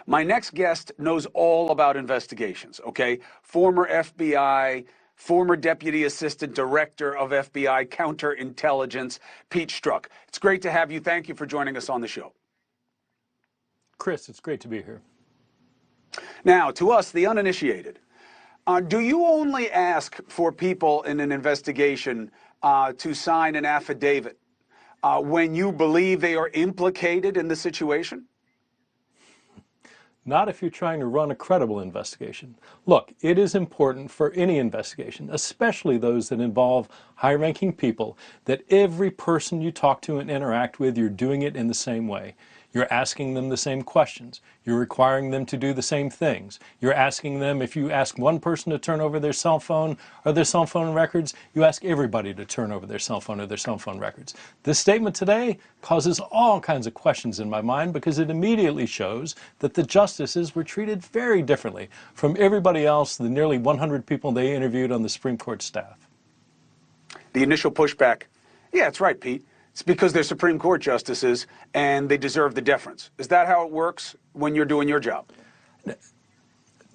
My next guest knows all about investigations, okay? Former FBI, former Deputy Assistant Director of FBI Counterintelligence, Pete Strzok. It's great to have you. Thank you for joining us on the show. Chris, it's great to be here. Now, to us, the uninitiated, do you only ask for people in an investigation to sign an affidavit when you believe they are implicated in the situation? Not if you're trying to run a credible investigation. Look, it is important for any investigation, especially those that involve high-ranking people, that every person you talk to and interact with, you're doing it in the same way. You're asking them the same questions. You're requiring them to do the same things. You're asking them, if you ask one person to turn over their cell phone or their cell phone records, you ask everybody to turn over their cell phone or their cell phone records. This statement today causes all kinds of questions in my mind because it immediately shows that the justices were treated very differently from everybody else, the nearly 100 people they interviewed on the Supreme Court staff. The initial pushback, yeah, that's right, Pete. It's because they're Supreme Court justices and they deserve the deference. Is that how it works when you're doing your job?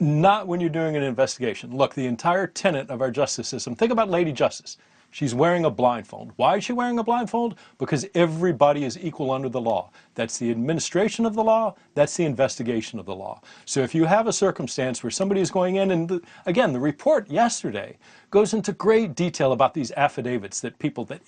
Not when you're doing an investigation. Look, the entire tenet of our justice system, think about Lady Justice. She's wearing a blindfold. Why is she wearing a blindfold? Because everybody is equal under the law. That's the administration of the law. That's the investigation of the law. So if you have a circumstance where somebody is going in, and again, the report yesterday goes into great detail about these affidavits that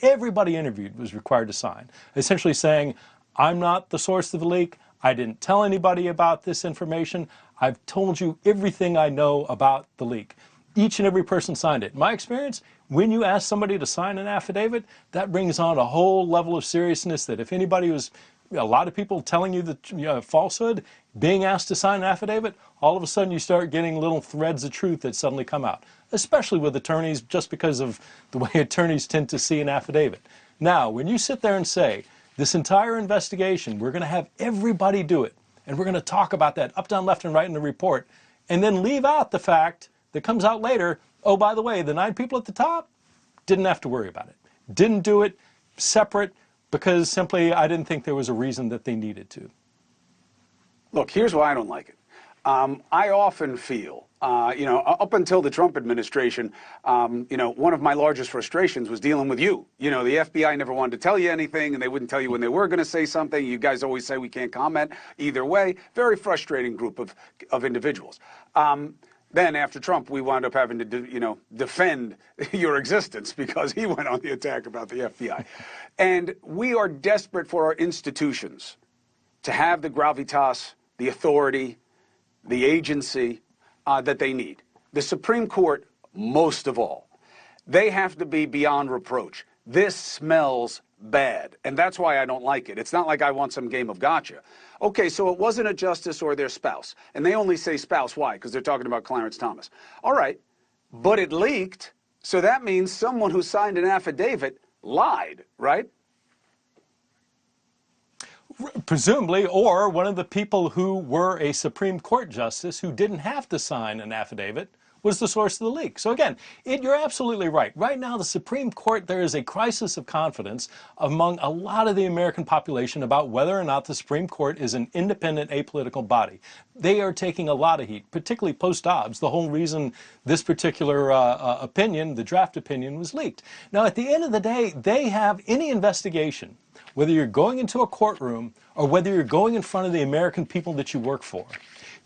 everybody interviewed was required to sign, essentially saying, I'm not the source of the leak. I didn't tell anybody about this information. I've told you everything I know about the leak. Each and every person signed it. In my experience, when you ask somebody to sign an affidavit, that brings on a whole level of seriousness that if anybody was, a lot of people telling you the falsehood, being asked to sign an affidavit, all of a sudden you start getting little threads of truth that suddenly come out, especially with attorneys, just because of the way attorneys tend to see an affidavit. Now, when you sit there and say, this entire investigation, we're going to have everybody do it, and we're going to talk about that up, down, left, and right in the report, and then leave out the fact that comes out later, oh, by the way, the 9 people at the top didn't have to worry about it. Didn't do it separate because simply I didn't think there was a reason that they needed to. Look, here's why I don't like it. I often feel, up until the Trump administration, one of my largest frustrations was dealing with you. The FBI never wanted to tell you anything, and they wouldn't tell you when they were going to say something. You guys always say we can't comment either way. Very frustrating group of individuals. Then after Trump, we wound up having to, defend your existence because he went on the attack about the FBI. And we are desperate for our institutions to have the gravitas, the authority, the agency that they need. The Supreme Court, most of all, they have to be beyond reproach. This smells bad, and that's why I don't like it. It's not like I want some game of gotcha. Okay, so it wasn't a justice or their spouse, and they only say spouse. Why? Because they're talking about Clarence Thomas. All right, but it leaked, so that means someone who signed an affidavit lied, right? Presumably, or one of the people who were a Supreme Court justice who didn't have to sign an affidavit was the source of the leak. So again, you're absolutely right. Right now, the Supreme Court, there is a crisis of confidence among a lot of the American population about whether or not the Supreme Court is an independent, apolitical body. They are taking a lot of heat, particularly post-Dobbs, the whole reason this particular opinion, the draft opinion, was leaked. Now, at the end of the day, they have any investigation, whether you're going into a courtroom or whether you're going in front of the American people that you work for,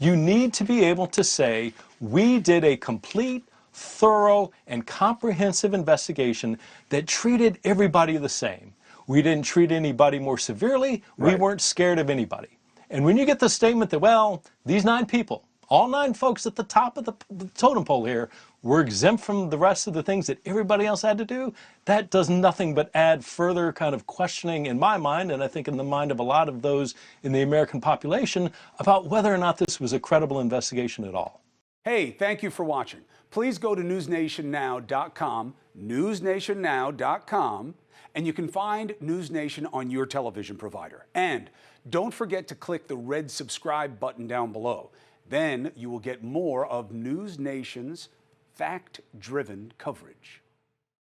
you need to be able to say, we did a complete, thorough, and comprehensive investigation that treated everybody the same. We didn't treat anybody more severely. Right. We weren't scared of anybody. And when you get the statement that, well, these 9 people, all 9 folks at the top of the totem pole here were exempt from the rest of the things that everybody else had to do, that does nothing but add further kind of questioning in my mind, and I think in the mind of a lot of those in the American population, about whether or not this was a credible investigation at all. Hey, thank you for watching. Please go to newsnationnow.com, newsnationnow.com, and you can find NewsNation on your television provider. And don't forget to click the red subscribe button down below. Then you will get more of NewsNation's fact-driven coverage.